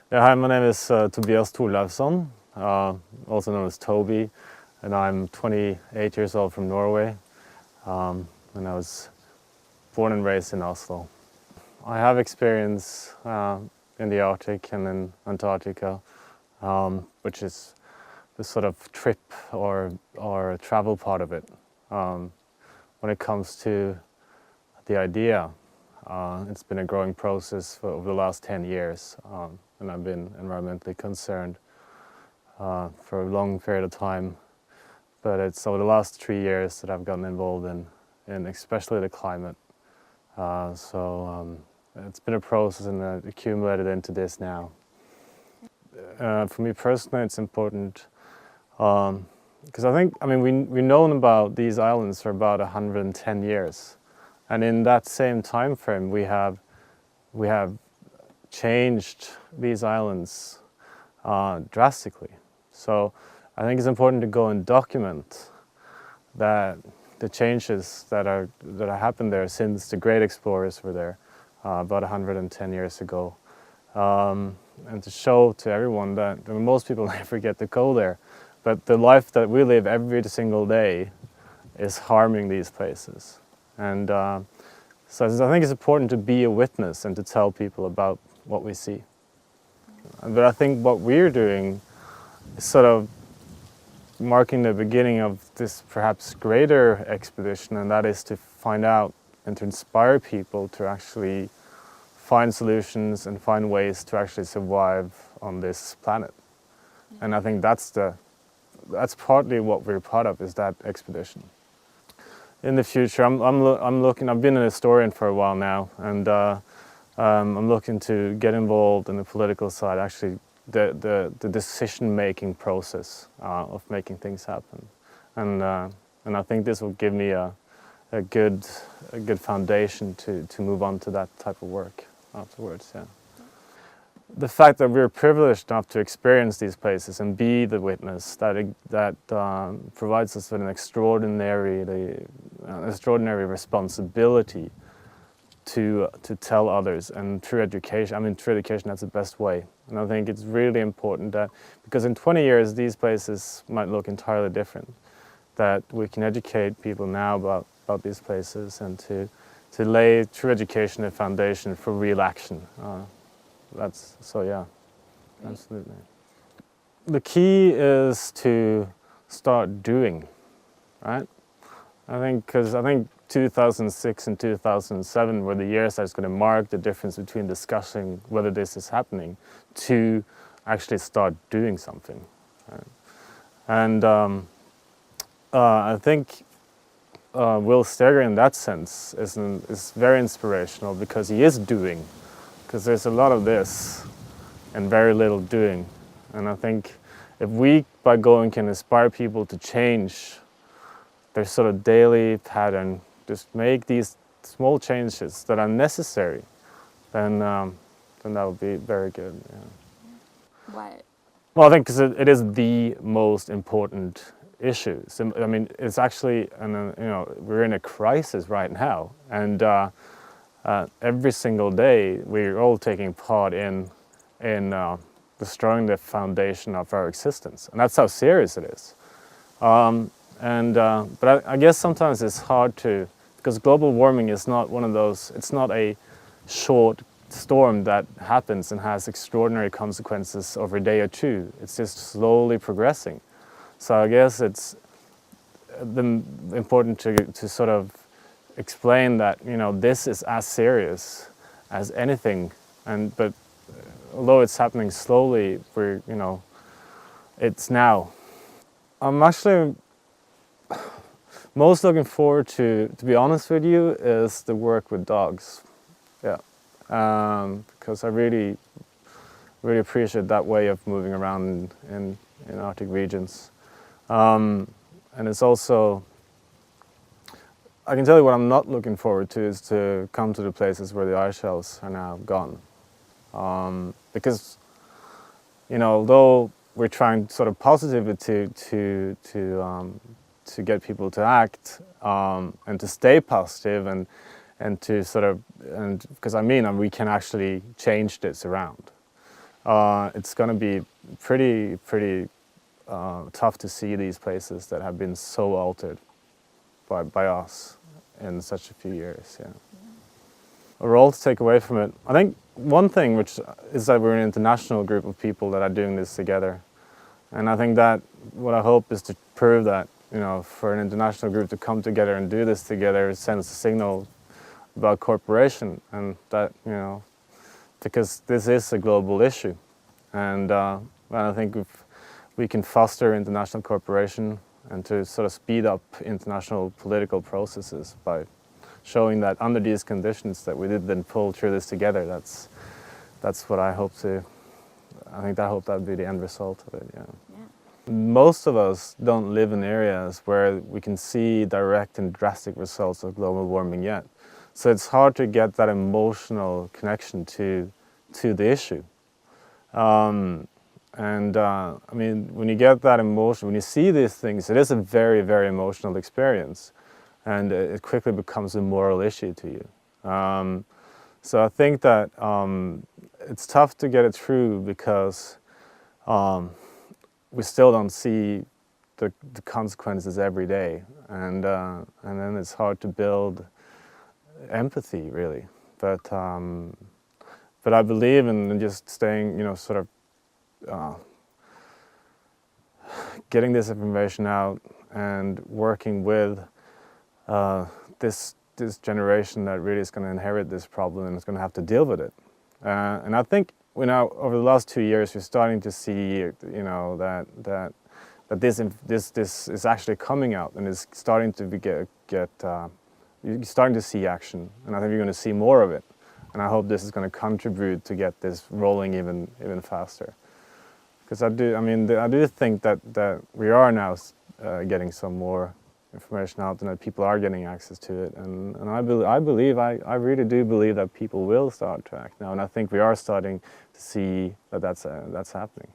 Yeah, hi, my name is Tobias Thorleifsson, also known as Toby, and I'm 28 years old from Norway, and I was born and raised in Oslo. I have experience in the Arctic and in Antarctica, which is the sort of trip or travel part of it. When it comes to the idea, it's been a growing process for over the last 10 years. And I've been environmentally concerned for a long period of time. But it's over the last 3 years that I've gotten involved in especially the climate. It's been a process and accumulated into this now. For me personally, it's important because we've known about these islands for about 110 years. And in that same time frame, we have changed these islands drastically. So I think it's important to go and document that the changes that happened there since the great explorers were there about 110 years ago, and to show to everyone that most people never get to go there, but the life that we live every single day is harming these places. And so I think it's important to be a witness and to tell people about what we see. But I think what we're doing is sort of marking the beginning of this perhaps greater expedition, and that is to find out and to inspire people to actually find solutions and find ways to actually survive on this planet. And I think that's partly what we're part of, is that expedition. In the future, I'm looking. I've been an historian for a while now, and I'm looking to get involved in the political side, actually the decision-making process of making things happen, and I think this will give me a good foundation to move on to that type of work afterwards. Yeah. The fact that we're privileged enough to experience these places and be the witness that provides us with an extraordinary responsibility to tell others, and through education, that's the best way. And I think it's really important that, because in 20 years these places might look entirely different, that we can educate people now about these places, and to lay through education a foundation for real action. Absolutely. The key is to start doing, right? I think 2006 and 2007 were the years that's going to mark the difference between discussing whether this is happening to actually start doing something. Right? And I think Will Steger, in that sense, is very inspirational, because he is doing. Because there's a lot of this and very little doing. And I think if we, by going, can inspire people to change their sort of daily pattern, just make these small changes that are necessary, then that would be very good. Yeah. Why? Well, I think because it is the most important issue. So, it's actually, we're in a crisis right now, and every single day we're all taking part in destroying the foundation of our existence, and that's how serious it is. But I guess sometimes it's hard to, because global warming is not one of those, it's not a short storm that happens and has extraordinary consequences over a day or two. It's just slowly progressing. So I guess it's important to sort of explain that, this is as serious as anything, but although it's happening slowly, it's now. I'm actually most looking forward to be honest with you, is the work with dogs. Yeah, because I really appreciate that way of moving around in Arctic regions. And it's also, I can tell you what I'm not looking forward to is to come to the places where the ice shelves are now gone. Because, although we're trying sort of positively to get people to act and to stay positive and to sort of, because we can actually change this around. it's going to be pretty tough to see these places that have been so altered by us in such a few years. Yeah. A role to take away from it. I think one thing which is that we're an international group of people that are doing this together. And I think that what I hope is to prove that, you know, for an international group to come together and do this together, it sends a signal about cooperation, and that, you know, because this is a global issue. And I think if we can foster international cooperation and to sort of speed up international political processes by showing that under these conditions that we did then pull through this together, that's what I hope to, I hope that would be the end result of it, yeah. Most of us don't live in areas where we can see direct and drastic results of global warming yet. So it's hard to get that emotional connection to the issue. I mean, when you get that emotion, when you see these things, it is a very, very emotional experience, and it quickly becomes a moral issue to you. So I think that it's tough to get it through because we still don't see the consequences every day, and then it's hard to build empathy, really. But I believe in just staying, you know, sort of getting this information out and working with this generation that really is going to inherit this problem and is going to have to deal with it. And I think, you know, over the last 2 years, we're starting to see, you know, that this is actually coming out and is starting to you're starting to see action, and I think you're going to see more of it. And I hope this is going to contribute to get this rolling even faster. Because I do think that we are now getting some more information out and that people are getting access to it. And I really do believe that people will start to act now. And I think we are starting to see that that's happening.